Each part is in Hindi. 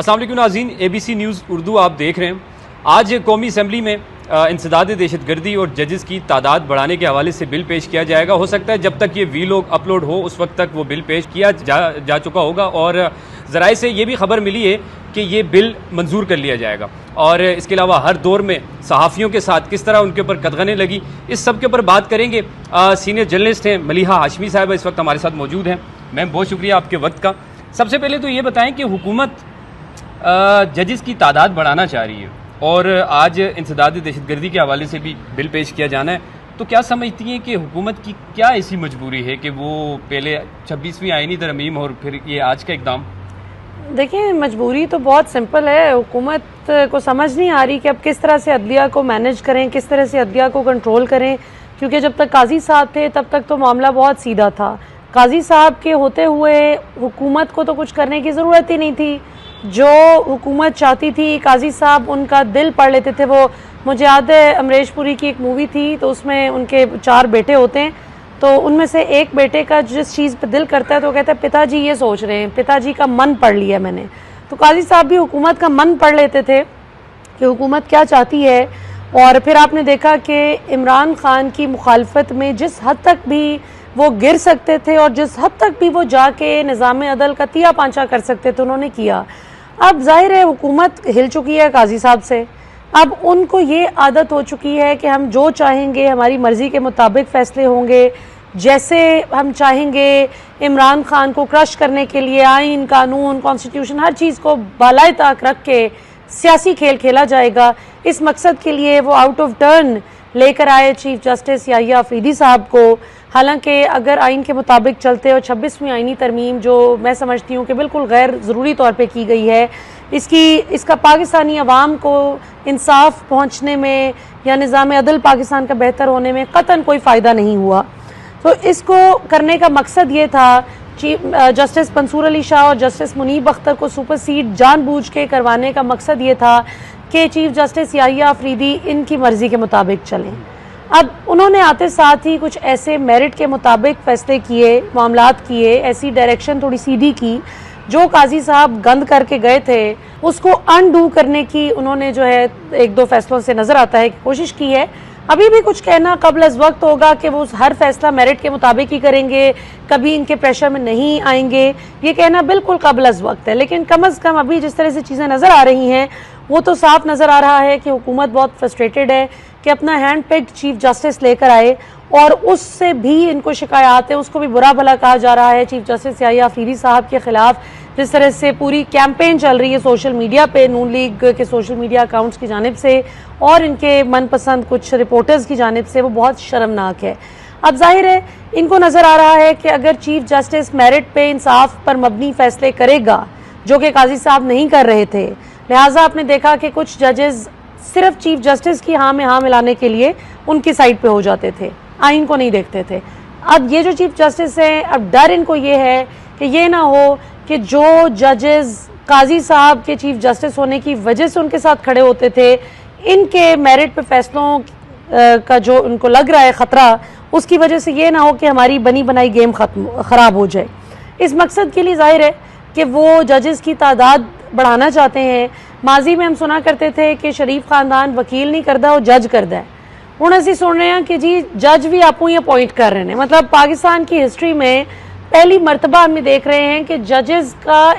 अस्सलाम वालेकुम नाज़रीन, ABC न्यूज़ उर्दू आप देख रहे हैं। आज कौमी असम्बली में इंसदाद दहशतगर्दी और जजेस की तादाद बढ़ाने के हवाले से बिल पेश किया जाएगा। हो सकता है जब तक ये वीलॉग अपलोड हो उस वक्त तक वो बिल पेश किया जा चुका होगा और ज़राए से ये भी खबर मिली है कि ये बिल मंजूर कर लिया जाएगा। और इसके अलावा हर दौर में सहाफ़ियों के साथ किस तरह उनके ऊपर कदगने लगी, इस सब के ऊपर बात करेंगे। सीनियर जर्नलिस्ट हैं मलिहा हाशमी साहब इस वक्त हमारे साथ मौजूद हैं। मैम, बहुत शुक्रिया आपके वक्त का। सबसे पहले तो ये बताएं कि हुकूमत जजेस की तादाद बढ़ाना चाह रही है और आज इंसदाद दहशतगर्दी के हवाले से भी बिल पेश किया जाना है, तो क्या समझती हैं कि हुकूमत की क्या ऐसी मजबूरी है कि वो पहले 26वीं आईनी तरमीम और फिर ये आज का इक़दाम? देखिए, मजबूरी तो बहुत सिंपल है। हुकूमत को समझ नहीं आ रही कि अब किस तरह से अदलिया को मैनेज करें, किस तरह से अदलिया को कंट्रोल करें, क्योंकि जब तक काजी साहब थे तब तक तो मामला बहुत सीधा था। काजी साहब के होते हुए हुकूमत को तो कुछ करने की ज़रूरत ही नहीं थी। जो हुकूमत चाहती थी काजी साहब उनका दिल पढ़ लेते थे। वो मुझे याद है अमरीश पुरी की एक मूवी थी तो उसमें उनके 4 बेटे होते हैं, तो उनमें से एक बेटे का जिस चीज़ पे दिल करता है तो कहता है पिताजी ये सोच रहे हैं, पिताजी का मन पढ़ लिया मैंने। तो काजी साहब भी हुकूमत का मन पढ़ लेते थे कि हुकूमत क्या चाहती है। और फिर आपने देखा कि इमरान खान की मुखालफत में जिस हद तक भी वो गिर सकते थे और जिस हद तक भी वो जाके निज़ाम अदल का तिया पांचा कर सकते थे उन्होंने किया। अब जाहिर है हुकूमत हिल चुकी है काजी साहब से। अब उनको ये आदत हो चुकी है कि हम जो चाहेंगे हमारी मर्ज़ी के मुताबिक फ़ैसले होंगे, जैसे हम चाहेंगे। इमरान खान को क्रश करने के लिए आइन, कानून, कॉन्स्टिट्यूशन हर चीज़ को बालाए ताक रख के सियासी खेल खेला जाएगा। इस मकसद के लिए वो आउट ऑफ टर्न लेकर आए चीफ जस्टिस याहिया अफरीदी साहब को। हालांकि अगर आइन के मुताबिक चलते और 26वीं आइनी तरमीम जो मैं समझती हूँ कि बिल्कुल गैर ज़रूरी तौर पे की गई है, इसका पाकिस्तानी अवाम को इंसाफ पहुँचने में या निज़ाम अदल पाकिस्तान का बेहतर होने में क़तन कोई फ़ायदा नहीं हुआ। तो इसको करने का मकसद ये था, चीफ जस्टिस मंसूर अली शाह और जस्टिस मुनीब अख्तर को सुपरसीड जानबूझ के करवाने का मकसद ये था कि चीफ जस्टिस याहिया अफरीदी इनकी मर्ज़ी के मुताबिक चलें। अब उन्होंने आते साथ ही कुछ ऐसे मेरिट के मुताबिक फ़ैसले किए, मामलात किए, ऐसी डायरेक्शन थोड़ी सीधी की जो काजी साहब गंद करके गए थे उसको अनडू करने की उन्होंने जो है 1-2 फैसलों से नज़र आता है कि कोशिश की है। अभी भी कुछ कहना कबल अज़ वक्त होगा कि वो हर फैसला मेरिट के मुताबिक ही करेंगे, कभी इनके प्रेशर में नहीं आएंगे, ये कहना बिल्कुल कबल अज़ वक्त है। लेकिन कम अज़ कम अभी जिस तरह से चीज़ें नज़र आ रही हैं वो तो साफ नज़र आ रहा है कि हुकूमत बहुत फ्रस्ट्रेटेड है कि अपना हैंड पिक्ड चीफ जस्टिस लेकर आए और उससे भी इनको शिकायत है, उसको भी बुरा भला कहा जा रहा है चीफ जस्टिस याहिया अफरीदी साहब के ख़िलाफ़। जिस तरह से पूरी कैंपेन चल रही है सोशल मीडिया पे, नून लीग के सोशल मीडिया अकाउंट्स की जानिब से और इनके मनपसंद कुछ रिपोर्टर्स की जानिब से, वो बहुत शर्मनाक है। अब जाहिर है इनको नज़र आ रहा है कि अगर चीफ जस्टिस मेरिट पे इंसाफ पर मबनी फ़ैसले करेगा जो कि काजी साहब नहीं कर रहे थे, लिहाजा आपने देखा कि कुछ जजेस सिर्फ चीफ जस्टिस की हाँ में हाँ मिलाने के लिए उनकी साइड पे हो जाते थे, आइन को नहीं देखते थे। अब ये जो चीफ जस्टिस हैं, अब डर इनको ये है कि ये ना हो कि जो जजेस काजी साहब के चीफ जस्टिस होने की वजह से उनके साथ खड़े होते थे, इनके मेरिट पे फैसलों का जो उनको लग रहा है ख़तरा, उसकी वजह से ये ना हो कि हमारी बनी बनाई गेम ख़राब हो जाए। इस मकसद के लिए जाहिर है कि वो जजेस की तादाद बढ़ाना चाहते हैं। माजी में हम सुना करते थे कि शरीफ ख़ानदान वकील नहीं करता, वो जज करता है। हूँ असी सुन रहे हैं कि जी जज भी आपू ही अपॉइंट कर रहे हैं। मतलब पाकिस्तान की हिस्ट्री में पहली मरतबा हम देख रहे हैं कि जजेस का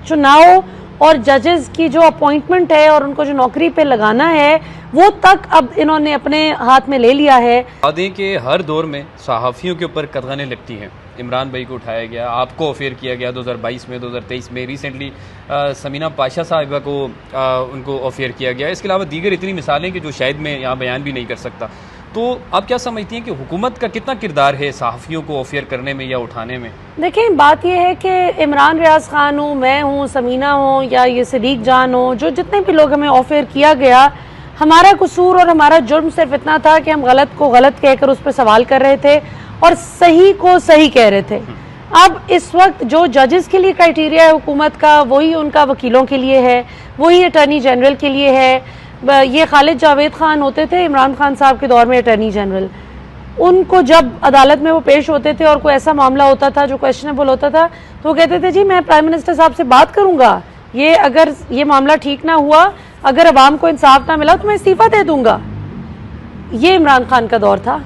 चुनाव और जजेस की जो अपॉइंटमेंट है और उनको जो नौकरी पे लगाना है वो तक अब इन्होंने अपने हाथ में ले लिया है। दें कि हर दौर में सहाफ़ियों के ऊपर कदगने लगती हैं। इमरान भाई को उठाया गया, आपको अफेयर किया गया 2022 में, 2023 में, रिसेंटली समीना पाशा साहिबा को उनको अफेयर किया गया। इसके अलावा दीगर इतनी मिसालें कि जो शायद मैं यहाँ बयान भी नहीं कर सकता। तो आप क्या समझती हैं कि हुकूमत का कितना किरदार है सहाफ़ियों को अफेयर करने में या उठाने में? देखिए, बात यह है कि इमरान रियाज खान हो, मैं हूँ, समीना हो या ये सदीक जान हो, जो जितने भी लोग हमें अफेयर किया गया, हमारा कसूर और हमारा जुर्म सिर्फ इतना था कि हम गलत को गलत कहकर उस पर सवाल कर रहे थे और सही को सही कह रहे थे। अब इस वक्त जो जजेस के लिए क्राइटेरिया है हुकूमत का, वही उनका वकीलों के लिए है, वही अटर्नी जनरल के लिए है। ये खालिद जावेद खान होते थे इमरान खान साहब के दौर में अटर्नी जनरल, उनको जब अदालत में वो पेश होते थे और कोई ऐसा मामला होता था जो क्वेश्चनेबल होता था तो वो कहते थे जी मैं प्राइम मिनिस्टर साहब से बात करूंगा, ये अगर ये मामला ठीक ना हुआ, अगर अवाम को इंसाफ ना मिला तो मैं इस्तीफा दे दूंगा। ये इमरान खान का दौर था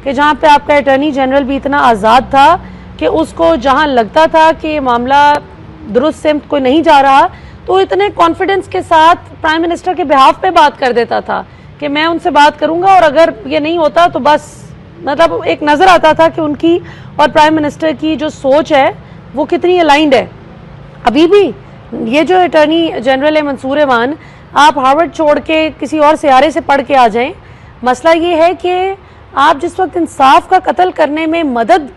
कि जहाँ पे आपका अटॉर्नी जनरल भी इतना आज़ाद था कि उसको जहाँ लगता था कि ये मामला दुरुस्त सिमत कोई नहीं जा रहा तो इतने कॉन्फिडेंस के साथ प्राइम मिनिस्टर के बिहाफ पे बात कर देता था कि मैं उनसे बात करूंगा और अगर ये नहीं होता तो बस, मतलब एक नज़र आता था कि उनकी और प्राइम मिनिस्टर की जो सोच है वो कितनी अलाइंड है। अभी भी ये जो अटॉर्नी जनरल है मंसूर एवान, आप हार्वर्ड छोड़ के किसी और सियारे से पढ़ के आ जाएं, मसला ये है कि आप जिस वक्त इंसाफ का कत्ल करने में मदद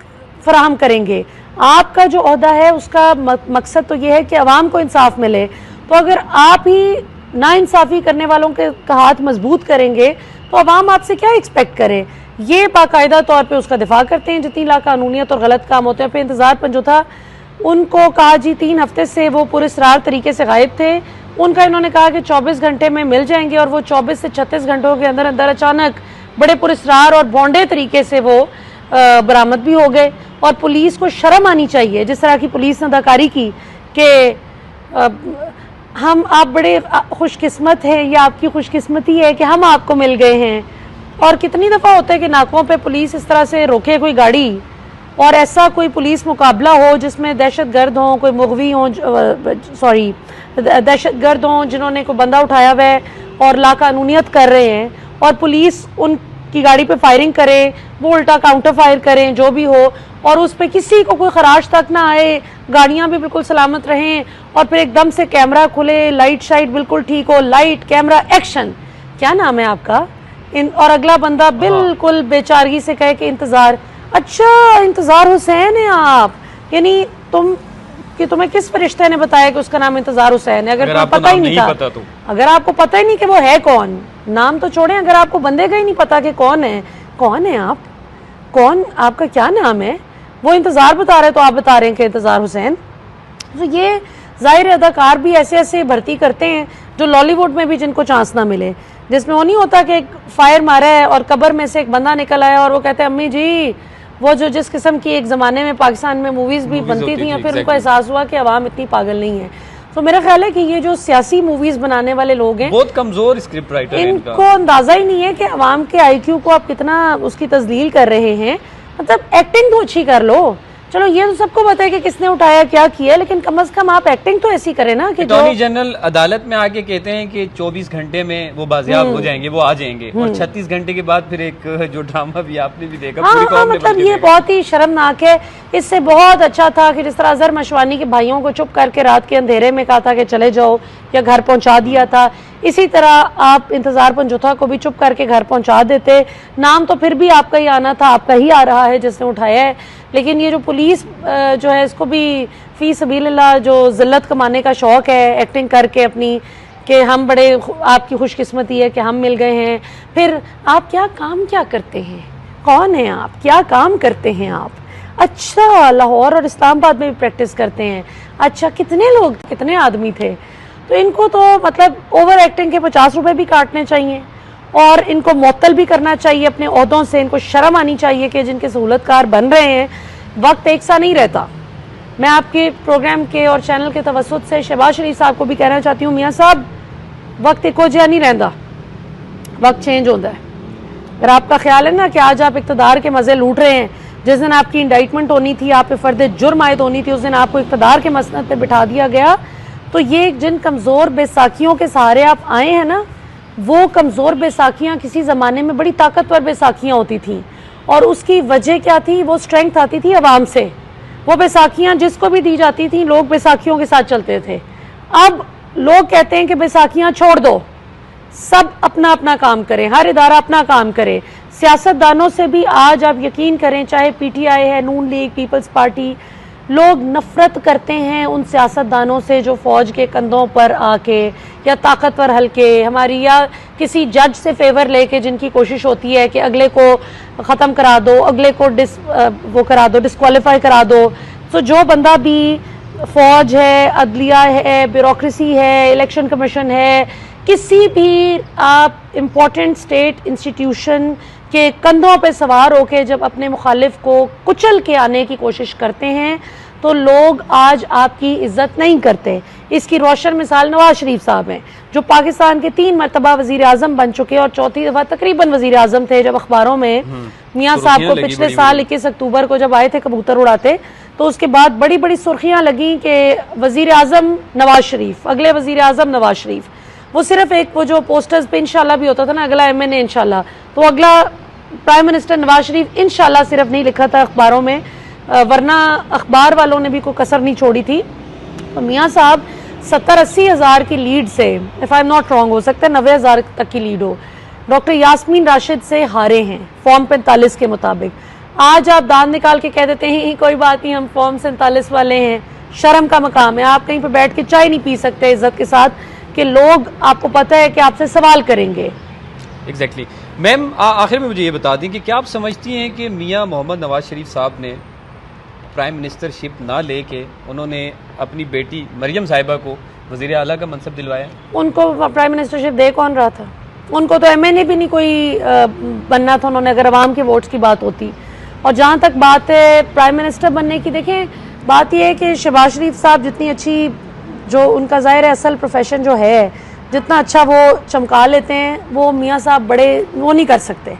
फराहम करेंगे, आपका जो ओहदा है उसका मकसद तो ये है कि अवाम को इंसाफ मिले, तो अगर आप ही नाइंसाफ़ी करने वालों के का हाथ मजबूत करेंगे तो अवाम आपसे क्या एक्सपेक्ट करे। ये बाकायदा तौर पे उसका दिफा करते हैं जितनी लाकानूनियत और गलत काम होते हैं। फिर इंतज़ार पंजोथा, उनको कहा जी 3 हफ्ते से वो पुरस्रार तरीके से गायब थे, उनका इन्होंने कहा कि 24 घंटे में मिल जाएंगे और वो 24 से 36 घंटों के अंदर अंदर अचानक बड़े पुरस्रार और बॉन्डे तरीके से वो बरामद भी हो गए। और पुलिस को शर्म आनी चाहिए जिस तरह की पुलिस ने अदाकारी की कि आप बड़े खुशकिस्मत हैं या आपकी खुशकिस्मती है कि हम आपको मिल गए हैं। और कितनी दफ़ा होता है कि नाकों पे पुलिस इस तरह से रोके कोई गाड़ी और ऐसा कोई पुलिस मुकाबला हो जिसमें दहशतगर्द हों, कोई मुगवी हों, सॉरी दहशतगर्द हों जिन्होंने कोई बंदा उठाया हुआ है और लाकानूनियत कर रहे हैं और पुलिस उनकी गाड़ी पे फायरिंग करे, वो उल्टा काउंटर फायर करें, जो भी हो, और उस पर किसी को कोई खराश तक ना आए, गाड़ियां भी बिल्कुल सलामत रहें और फिर एकदम से कैमरा खुले, लाइट शाइट बिल्कुल ठीक हो, लाइट कैमरा एक्शन, क्या नाम है आपका, और अगला बंदा बिल्कुल बेचारगी से कहे कि इंतज़ार, अच्छा इंतज़ार हुसैन है आप, यानी तुम्हें किस फरिश्ते ने बताया कि उसका नाम इंतज़ार हुसैन है? अगर पता ही नहीं था तो, अगर आपको पता ही नहीं कि वो है कौन, नाम तो छोड़ें, अगर आपको बंदे का ही नहीं पता कि कौन है आप, कौन, आपका क्या नाम है, वो इंतज़ार बता रहे तो आप बता रहे हैं कि इंतज़ार हुसैन। तो ये ज़ाहिर अदाकार भी ऐसे ऐसे भर्ती करते हैं जो लॉलीवुड में भी जिनको चांस ना मिले, जिसमें वो नहीं होता कि एक फायर मारा है और कब्र में से एक बंदा निकल आया और वो कहते हैं अम्मी जी, वो जो जिस किस्म की एक ज़माने में पाकिस्तान में मूवीज़ भी बनती थी, फिर उनको एहसास हुआ कि अवाम इतनी पागल नहीं है। तो मेरा ख्याल है कि ये जो सियासी मूवीज़ बनाने वाले लोग हैं, बहुत कमज़ोर स्क्रिप्ट राइटर हैं, इनको अंदाज़ा ही नहीं है कि अवाम के IQ को आप कितना उसकी तजलील कर रहे हैं। मतलब एक्टिंग तो अच्छी कर लो, चलो ये तो सबको पता है कि किसने उठाया क्या किया, लेकिन कम अज कम आप एक्टिंग तो ऐसी करें ना कि अटॉर्नी जनरल अदालत में आके कहते हैं कि 24 घंटे में वो बाजियाब हो जाएंगे, वो आ जाएंगे, और 36 घंटे के बाद फिर एक जो ड्रामा भी आपने भी देखा, पूरी कौम ने मतलब ये बहुत ही शर्मनाक है। इससे बहुत अच्छा था कि जिस तरह अजहर मशवानी के भाइयों को चुप करके रात के अंधेरे में कहा था कि चले जाओ या घर पहुंचा दिया था, इसी तरह आप इंतज़ार पंजोथा को भी चुप करके घर पहुंचा देते। नाम तो फिर भी आपका ही आना था, आपका ही आ रहा है जिसने उठाया है, लेकिन ये जो पुलिस जो है इसको भी फी सबीलिल्लाह जो जिल्लत कमाने का शौक़ है एक्टिंग करके अपनी, कि हम बड़े आपकी खुशकिस्मती है कि हम मिल गए हैं। फिर आप काम क्या करते हैं, कौन हैं आप, क्या काम करते हैं आप? अच्छा, लाहौर और इस्लामाबाद में भी प्रैक्टिस करते हैं, अच्छा कितने लोग, कितने आदमी थे? तो इनको तो मतलब ओवर एक्टिंग के 50 रुपए भी काटने चाहिए और इनको मुअत्तल भी करना चाहिए अपने ओहदों से। इनको शर्म आनी चाहिए कि जिनके सहूलतकार बन रहे हैं, वक्त एक सा नहीं रहता। मैं आपके प्रोग्राम के और चैनल के तवस्सुत से शहबाज शरीफ साहब को भी कहना चाहती हूँ, मियाँ साहब वक्त एको जिहा नहीं रहता, वक्त चेंज होता है। अगर आपका ख्याल है ना कि आज आप इक़्तिदार के मज़े लूट रहे हैं, जिस दिन आपकी इंडाइटमेंट होनी थी, आप पे फ़र्द जुर्म आयद होनी थी, उस दिन आपको इक़्तिदार के मसनद पे बिठा दिया गया। तो ये जिन कमज़ोर बैसाखियों के सहारे आप आए हैं ना, वो कमज़ोर बैसाखियाँ किसी ज़माने में बड़ी ताकतवर बैसाखियाँ होती थी, और उसकी वजह क्या थी? वो स्ट्रेंथ आती थी अवाम से। वो बैसाखियाँ जिसको भी दी जाती थी, लोग बैसाखियों के साथ चलते थे। अब लोग कहते हैं कि बैसाखियाँ छोड़ दो, सब अपना अपना काम करें, हर इदारा अपना काम करे। सियासतदानों से भी आज आप यकीन करें, चाहे PTI है, नून लीग, पीपल्स पार्टी, लोग नफरत करते हैं उन सियासतदानों से जो फौज के कंधों पर आके या ताकतवर हल्के हमारी या किसी जज से फेवर लेके जिनकी कोशिश होती है कि अगले को ख़त्म करा दो, अगले को डिस्क्वालीफाई करा दो। तो जो बंदा भी फौज है, अदलिया है, ब्यूरोक्रेसी है, इलेक्शन कमीशन है, किसी भी आप इम्पोर्टेंट स्टेट इंस्टीट्यूशन के कंधों पे सवार होकर जब अपने मुखालिफ को कुचल के आने की कोशिश करते हैं, तो लोग आज आपकी इज्जत नहीं करते। इसकी रोशन मिसाल नवाज शरीफ साहब हैं, जो पाकिस्तान के 3 मरतबा वजीर आजम बन चुके और चौथी दफा तकरीबन वजीर आजम थे। जब अखबारों में मियाँ साहब को पिछले साल 21 अक्टूबर को जब आए थे कबूतर उड़ाते, तो उसके बाद बड़ी बड़ी सुर्खियां लगी कि वजीर आजम नवाज शरीफ, अगले वजीर आजम नवाज शरीफ। वो सिर्फ एक वो जो पोस्टर्स पे इंशाल्लाह भी होता था ना, अगला MNA इंशाल्लाह, तो अगला प्राइम मिनिस्टर नवाज शरीफ इंशाल्लाह सिर्फ नहीं लिखा था अखबारों में, वरना अखबार वालों ने भी कोई कसर नहीं छोड़ी थी। तो मियाँ साहब 70-80 हज़ार की लीड से, if I am not wrong, हो सकता है 90 हज़ार तक की लीड हो, डॉक्टर यास्मीन राशिद से हारे हैं फॉर्म 45 के मुताबिक। आज आप दांत निकाल के कह देते हैं कोई बात नहीं, हम फॉर्म 47 वाले हैं। शर्म का मकाम है, आप कहीं पर बैठ के चाय नहीं पी सकते इज्जत के साथ कि लोग, आपको पता है कि आपसे सवाल करेंगे। एग्जैक्टली मैम, आखिर में मुझे ये बता दें कि क्या आप समझती हैं कि मियाँ मोहम्मद नवाज शरीफ साहब ने प्राइम मिनिस्टरशिप ना लेके उन्होंने अपनी बेटी मरियम साहिबा को वज़ीर आला का मनसब दिलवाया? उनको प्राइम मिनिस्टरशिप दे कौन रहा था? उनको तो MNA भी नहीं कोई बनना था उन्होंने, अगर अवाम के वोट्स की बात होती। और जहाँ तक बात है प्राइम मिनिस्टर बनने की, देखें बात यह है कि शहबाज शरीफ साहब जितनी अच्छी, जो उनका ज़ाहिर है असल प्रोफेशन जो है, जितना अच्छा वो चमका लेते हैं, वो मियाँ साहब बड़े वो नहीं कर सकते।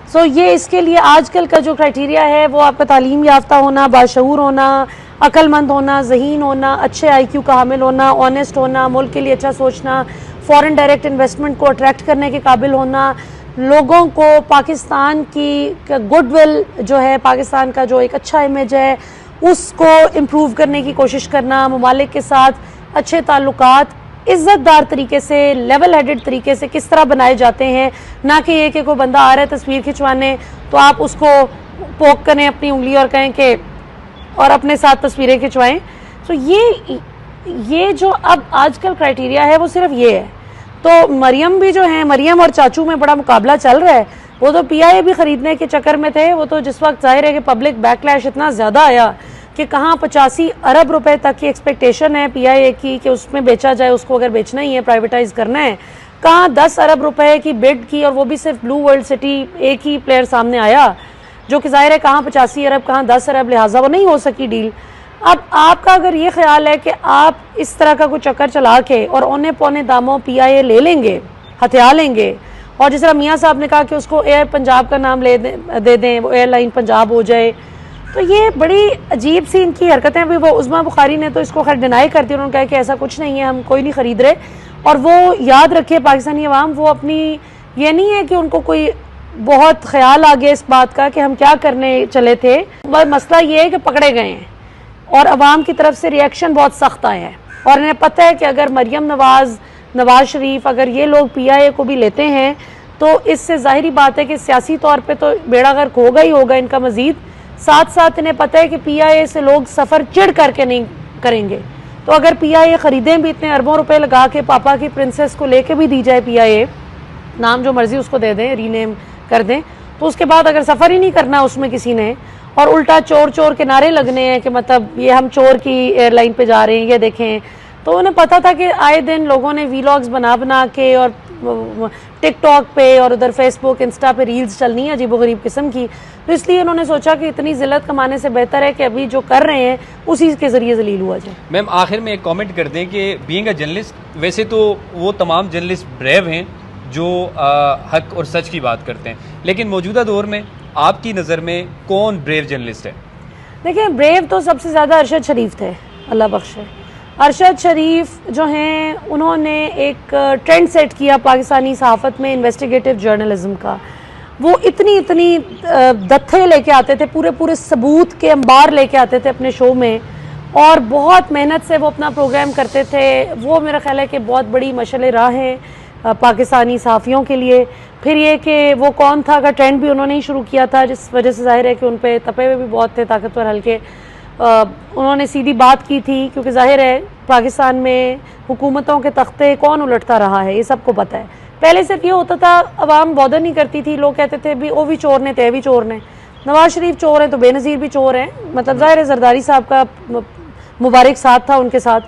सो ये इसके लिए आजकल का जो क्राइटेरिया है वो आपका तालीम याफ्ता होना, बाशऊर होना, अक्लमंद होना, ज़हीन होना, अच्छे IQ का हामिल होना, ऑनेस्ट होना, मुल्क के लिए अच्छा सोचना, फॉरेन डायरेक्ट इन्वेस्टमेंट को अट्रैक्ट करने के काबिल होना, लोगों को पाकिस्तान की गुडविल जो है, पाकिस्तान का जो एक अच्छा इमेज है उसको इम्प्रूव करने की कोशिश करना, ममालिक के साथ अच्छे ताल्लुकात इज़्ज़तदार तरीके से, लेवल हेडेड तरीके से किस तरह बनाए जाते हैं, ना कि ये कि कोई बंदा आ रहा है तस्वीर खिंचवाने तो आप उसको पोक करें अपनी उंगली और कहें कि और अपने साथ तस्वीरें खिंचवाएं। तो ये जो अब आजकल क्राइटेरिया है वो सिर्फ ये है। तो मरियम भी जो है, मरियम और चाचू में बड़ा मुकाबला चल रहा है। वो तो PIA भी खरीदने के चक्कर में थे। वो तो जिस वक्त जाहिर है कि पब्लिक बैकलैश इतना ज़्यादा आया कि कहाँ 85 अरब रुपए तक की एक्सपेक्टेशन है PIA की कि उसमें बेचा जाए, उसको अगर बेचना ही है, प्राइवेटाइज करना है, कहाँ 10 अरब रुपए की बिड की, और वो भी सिर्फ ब्लू वर्ल्ड सिटी एक ही प्लेयर सामने आया, जो कि जाहिर है कहाँ 85 अरब कहाँ 10 अरब, लिहाजा वो नहीं हो सकी डील। अब आपका अगर ये ख्याल है कि आप इस तरह का कोई चक्कर चला के और औने पौने दामों PIA ले लेंगे, हथिया लेंगे, और जिस तरह मियाँ साहब ने कहा कि उसको एयर पंजाब का नाम दे दें, वो एयरलाइन पंजाब हो जाए, तो ये बड़ी अजीब सी इनकी हरकतें। अभी वो उस्मा बुखारी ने तो इसको खैर डिनाई कर दी, उन्होंने कहा कि ऐसा कुछ नहीं है, हम कोई नहीं खरीद रहे। और वो याद रखे पाकिस्तानी अवाम, वो अपनी, ये नहीं है कि उनको कोई बहुत ख्याल आ गया इस बात का कि हम क्या करने चले थे, बस मसला ये है कि पकड़े गए हैं और अवाम की तरफ से रिएक्शन बहुत सख्त आया है। और इन्हें पता है कि अगर मरियम नवाज शरीफ, अगर ये लोग PIA को भी लेते हैं तो इससे जाहिरी बात है कि सियासी तौर पे तो बेड़ा गर्क होगा ही होगा इनका मजीद। साथ साथ इन्हें पता है कि PIA से लोग सफ़र चिढ़ करके नहीं करेंगे। तो अगर PIA ख़रीदें भी, इतने अरबों रुपए लगा के, पापा की प्रिंसेस को लेके भी दी जाए PIA, नाम जो मर्जी उसको दे दें, रीनेम कर दें, तो उसके बाद अगर सफ़र ही नहीं करना उसमें किसी ने, और उल्टा चोर चोर के नारे लगने हैं कि मतलब ये हम चोर की एयरलाइन पे जा रहे हैं, ये देखें, तो उन्हें पता था कि आए दिन लोगों ने वीलॉग्स बना के और टिकटॉक पे और उधर फेसबुक इंस्टा पे रील्स चलनी है अजीबोगरीब किस्म की। तो इसलिए उन्होंने सोचा कि इतनी जिल्लत कमाने से बेहतर है कि अभी जो कर रहे हैं उसी के ज़रिए जलील हुआ जाए। मैम आखिर में एक कमेंट कर दें कि बीइंग अ जर्नलिस्ट, वैसे तो वो तमाम जर्नलिस्ट ब्रेव हैं जो हक और सच की बात करते हैं, लेकिन मौजूदा दौर में आपकी नज़र में कौन ब्रेव जर्नलिस्ट है? देखिए, ब्रेव तो सबसे ज़्यादा अरशद शरीफ थे, अल्लाह बख्शे। अरशद शरीफ जो हैं, उन्होंने एक ट्रेंड सेट किया पाकिस्तानी सहाफ़त में इन्वेस्टिगेटिव जर्नलिज्म का। वो इतनी दत्थे लेके आते थे, पूरे सबूत के अंबार लेके आते थे अपने शो में, और बहुत मेहनत से वो अपना प्रोग्राम करते थे। वो मेरा ख्याल है कि बहुत बड़ी मशअल राह है पाकिस्तानी सहाफ़ियों के लिए। फिर ये कि वो कौन था का ट्रेंड भी उन्होंने ही शुरू किया था, जिस वजह से जाहिर है कि उन पे तपे हुए भी बहुत थे, ताकतवर हल्के। उन्होंने सीधी बात की थी, क्योंकि जाहिर है पाकिस्तान में हुकूमतों के तख्ते कौन उलटता रहा है, ये सबको पता है। पहले सिर्फ ये होता था, अवाम बॉदर नहीं करती थी, लोग कहते थे भी वो भी चोर ने, ते भी चोर ने, नवाज शरीफ चोर हैं तो बेनज़ीर भी चोर हैं। मतलब जाहिर है जरदारी साहब का मुबारक साथ था उनके साथ,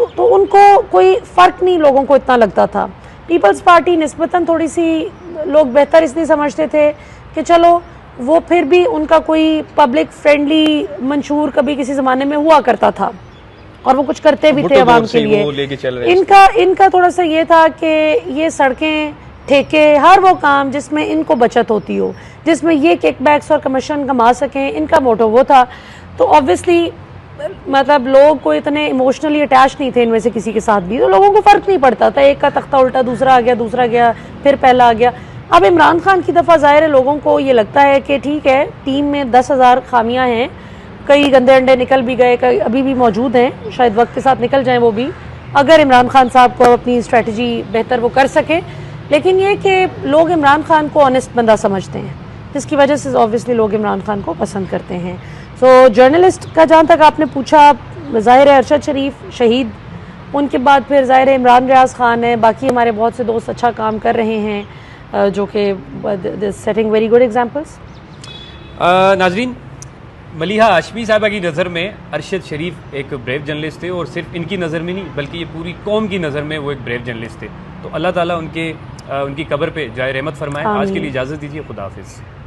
तो उनको कोई फ़र्क नहीं लोगों को इतना लगता था। पीपल्स पार्टी निस्बतन थोड़ी सी लोग बेहतर इसलिए समझते थे कि चलो वो फिर भी उनका कोई पब्लिक फ्रेंडली मंशूर कभी किसी ज़माने में हुआ करता था और वो कुछ करते भी थे आवाम के लिए। इनका थोड़ा सा ये था कि ये सड़कें, ठेके, हर वो काम जिसमें इनको बचत होती हो, जिसमें ये किकबैक्स और कमीशन कमा सकें, इनका मोटो वो था। तो ऑब्वियसली मतलब लोग को इतने इमोशनली अटैच नहीं थे इनमें से किसी के साथ भी, तो लोगों को फ़र्क नहीं पड़ता था, एक का तख्ता उल्टा दूसरा आ गया, दूसरा गया, फिर पहला आ गया। अब इमरान खान की दफ़ा ज़ाहिर है लोगों को ये लगता है कि ठीक है, टीम में 10,000 खामियां हैं, कई गंदे अंडे निकल भी गए, कई अभी भी मौजूद हैं, शायद वक्त के साथ निकल जाएं वो भी, अगर इमरान खान साहब को अपनी स्ट्रेटजी बेहतर वो कर सके। लेकिन ये कि लोग इमरान खान को ऑनेस्ट बंदा समझते हैं, जिसकी वजह से ऑब्वियसली लोग इमरान खान को पसंद करते हैं। सो जर्नलिस्ट का जहाँ तक आपने पूछा, ज़ाहिर है अरशद शरीफ शहीद, उनके बाद फिर ज़ाहिर है इमरान रियाज खान है, बाकी हमारे बहुत से दोस्त अच्छा काम कर रहे हैं, जो कि सेटिंग वेरी गुड एग्जाम्पल्स। नाजरीन, मलिहा हाशमी साहबा की नज़र में अरशद शरीफ एक ब्रेव जर्नलिस्ट थे, और सिर्फ इनकी नज़र में नहीं बल्कि ये पूरी कौम की नज़र में वो एक ब्रेव जर्नलिस्ट थे। तो अल्लाह ताला उनकी कब्र पे जाए रहमत फरमाए। आज के लिए इजाज़त दीजिए, खुदा हाफिज़।